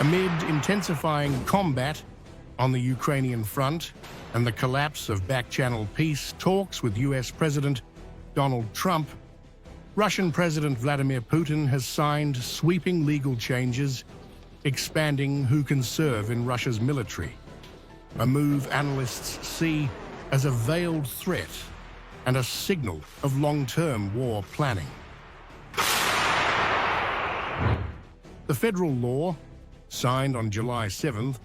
Amid intensifying combat on the Ukrainian front and the collapse of backchannel peace talks with U.S. President Donald Trump, Russian President Vladimir Putin has signed sweeping legal changes expanding who can serve in Russia's military, a move analysts see as a veiled threat and a signal of long-term war planning. The federal law, signed on July 7th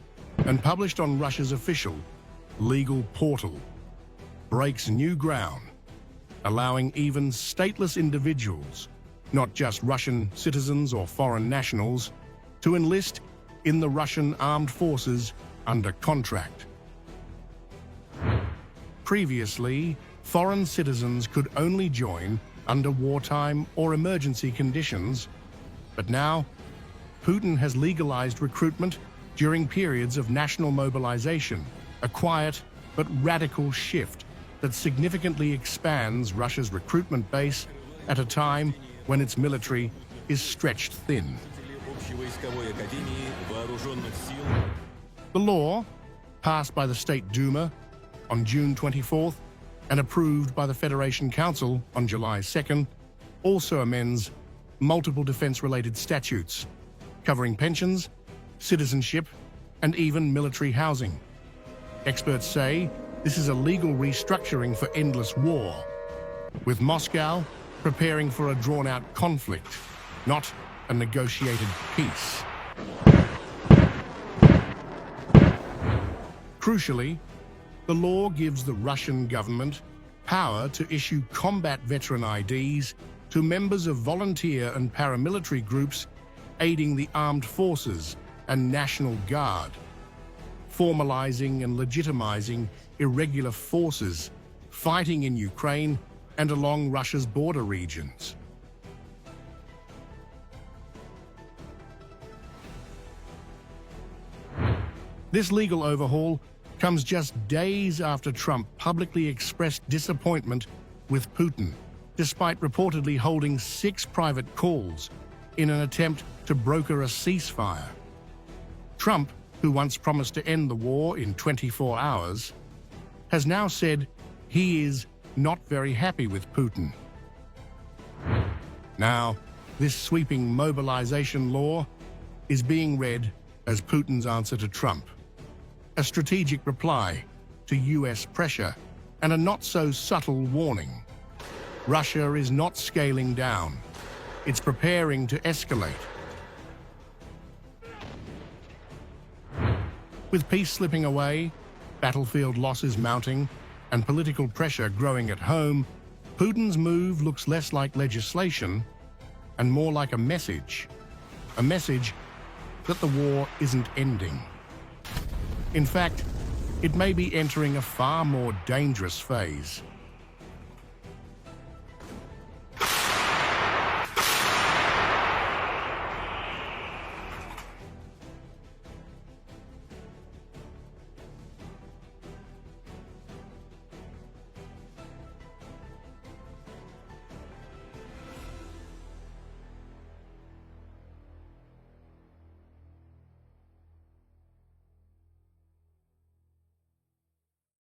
and published on Russia's official legal portal, breaks new ground, allowing even stateless individuals, not just Russian citizens or foreign nationals, to enlist in the Russian armed forces under contract. Previously, foreign citizens could only join under wartime or emergency conditions, but now Putin has legalized recruitment during periods of national mobilization, a quiet but radical shift that significantly expands Russia's recruitment base at a time when its military is stretched thin. The law, passed by the State Duma on June 24th and approved by the Federation Council on July 2nd, also amends multiple defense-related statutes, covering pensions, citizenship, and even military housing. Experts say this is a legal restructuring for endless war, with Moscow preparing for a drawn-out conflict, not a negotiated peace. Crucially, the law gives the Russian government power to issue combat veteran IDs to members of volunteer and paramilitary groups aiding the armed forces and National Guard, formalizing and legitimizing irregular forces fighting in Ukraine and along Russia's border regions. This legal overhaul comes just days after Trump publicly expressed disappointment with Putin, despite reportedly holding 6 private calls in an attempt to broker a ceasefire. Trump, who once promised to end the war in 24 hours, has now said he is not very happy with Putin. Now, this sweeping mobilization law is being read as Putin's answer to Trump, a strategic reply to U.S. pressure and a not-so-subtle warning. Russia is not scaling down. It's preparing to escalate. With peace slipping away, battlefield losses mounting, and political pressure growing at home, Putin's move looks less like legislation and more like a message that the war isn't ending. In fact, it may be entering a far more dangerous phase.